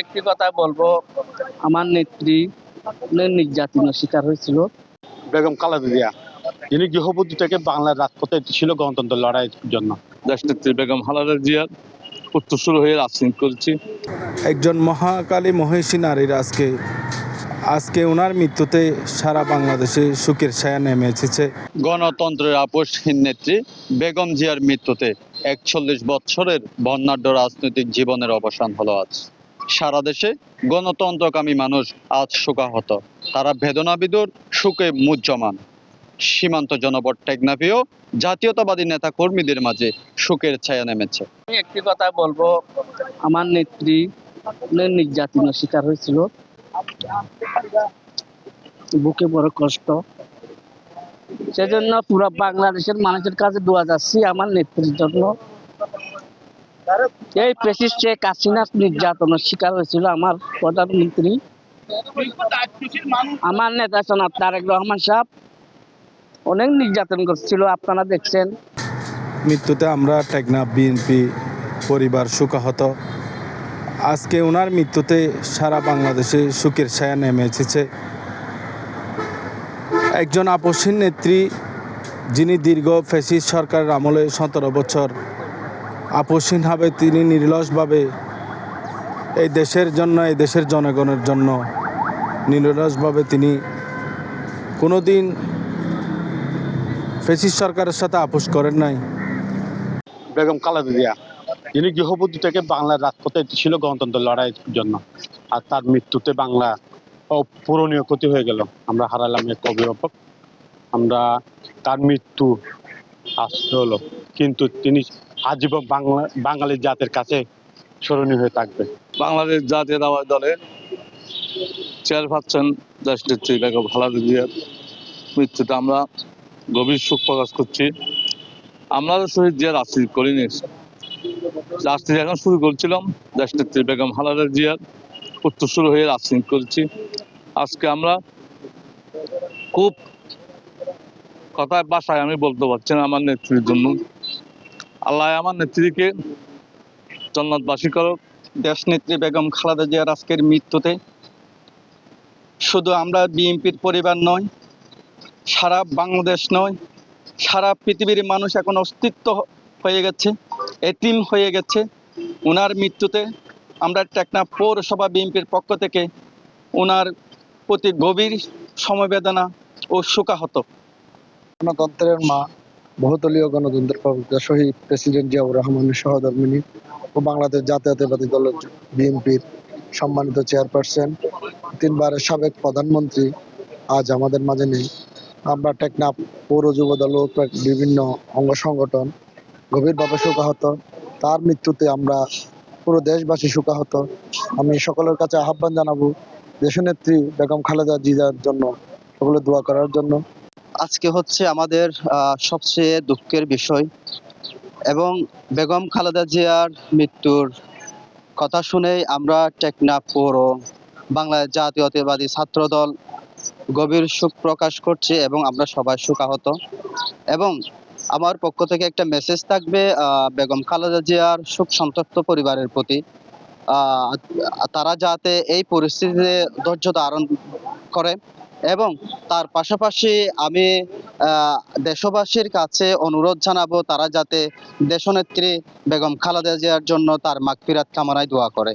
একটি কথা বলবো, আমার নেত্রী নির্যাতনের শিকার হয়েছিল বেগম খালেদা জিয়া, যিনি গৃহবধূ থেকে বাংলার রাজপথে ছিল গণতন্ত্র লড়াইয়ের জন্য। দেশনেত্রী বেগম খালেদা জিয়ার উত্তরসূরি হয়ে রাজনীতি করেছি। একজন মহাকালী মহিষী নারীর আজকে ওনার মৃত্যুতে সারা বাংলাদেশে শোকের ছায়া নেমে এসেছে। গণতন্ত্রের আপসহীন নেত্রী বেগম জিয়ার মৃত্যুতে ৪১ বছরের বর্ণাঢ্য রাজনৈতিক জীবনের অবসান হলো আজ। সারা দেশে গণতন্ত্রকামী মানুষ আজ শোকাহত, তারা বেদনাবিদুর শোকে মুহ্যমান। সীমান্ত জনপদ টেকনাফেও জাতীয়তাবাদী নেতা কর্মীদের মাঝে শোকের ছায়া নেমেছে। আমি একটি কথা বলবো, আমার নেত্রী নির্যাতনের শিকার হয়েছিল, বুকে বড় কষ্ট। সেজন্য পুরো বাংলাদেশের মানুষের কাছে দোয়া যাচ্ছি আমার নেত্রীর জন্য। এই ফ্যাসিস্ট শেখ হাসিনার নির্যাতনের শিকার হয়েছিল আমার প্রধানমন্ত্রী, আমার নেতা জনাব তারেক রহমান সাহেব। অনেক নির্যাতন করছিল, আপনারা দেখছেন। মৃত্যুতে আমরা টেকনাফ বিএনপি পরিবার শোকাহত। আজকে ওনার মৃত্যুতে সারা বাংলাদেশে শোকের ছায়া নেমে এসেছে। একজন আপসহীন নেত্রী, যিনি দীর্ঘ ফ্যাসিস্ট সরকারের আমলে 17 বছর আপসহীনভাবে তিনি নির্লসভাবে এই দেশের জন্য, এই দেশের জনগণের জন্য নির্লসভাবে তিনি কোনোদিন ফ্যাসিস্ট সরকারের সাথে আপোষ করেন নাই। বেগম খালেদা জিয়া, যিনি গৃহবধূ থেকে বাংলার রাজপথে ছিল গণতন্ত্র লড়াইয়ের জন্য, আর তার মৃত্যুতে বাংলা অপূরণীয় ক্ষতি হয়ে গেল। আমরা হারালাম এক অভিভাবক। আমরা তার মৃত্যু আসতে হলো, কিন্তু তিনি আজীবন বাঙালি জাতির কাছে স্মরণীয় হয়ে থাকবে। বাংলাদেশ জাতীয়তাবাদী দলের চেয়ারপারসন দেশনেত্রী বেগম খালেদা জিয়ার মৃত্যুতে আমরা গভীর শোক প্রকাশ করছি। আমরা শহীদ জিয়া রাজনীতি করিনি, রাজনীতি এখন শুরু করছিলাম। দেশনেত্রী বেগম খালেদা জিয়ার উত্তরসূরি হয়ে রাজনীতি করেছি। আজকে আমরা খুব কথায় বাসায় আমি বলতে পারছি না আমার নেত্রীর জন্য। আল্লাহ আমার নেত্রীকে জান্নাতবাসী করুক। দেশনেত্রী বেগম খালেদা জিয়ার আজকের মৃত্যুতে শুধু আমরা বিএনপির পরিবার নয়, সারা বাংলাদেশ নয়, সারা পৃথিবীর মানুষ এখন অস্তিত্ব হয়ে গেছে, এতিম হয়ে গেছে। ওনার মৃত্যুতে আমরা টেকনাফ পৌরসভা বিএনপির পক্ষ থেকে ওনার প্রতি গভীর সমবেদনা ও শোকাহত। গণতন্ত্রের মা, বহুদলীয় গণতন্ত্রের প্রবক্তা শহীদ প্রেসিডেন্ট জিয়াউর রহমানের সহধর্মিণী ও বাংলাদেশ জাতীয়তাবাদী দল বিএনপির সম্মানিত চেয়ারপারসন, 3 বারের সাবেক প্রধানমন্ত্রী আজ আমাদের মাঝে নেই। আমরা টেকনাফ পৌর যুব দল ও বিভিন্ন অঙ্গ সংগঠন গভীরভাবে শোকাহত। তার মৃত্যুতে আমরা পুরো দেশবাসী শোকাহত। আমি সকলের কাছে আহ্বান জানাবো দেশনেত্রী বেগম খালেদা জিয়ার জন্য সকলে দোয়া করার জন্য। আজকে হচ্ছে আমাদের সবচেয়ে দুঃখের বিষয়, এবং বেগম খালেদা জিয়ার মৃত্যুর কথা শুনেই আমরা টেকনাফ পৌর বাংলাদেশ জাতীয়তাবাদী ছাত্র দল গভীর শোক প্রকাশ করছি, এবং আমরা সবাই শোকাহত। এবং আমার পক্ষ থেকে একটা মেসেজ থাকবে বেগম খালেদা জিয়ার শোক সন্তপ্ত পরিবারের প্রতি। তারা যাতে এই পরিস্থিতিতে ধৈর্য ধারণ করে, এবং তার পাশাপাশি আমি দেশবাসীর কাছে অনুরোধ জানাবো তারা যাতে দেশনেত্রী বেগম খালেদা জিয়ার জন্য তার মাগফিরাত কামনায় দোয়া করে।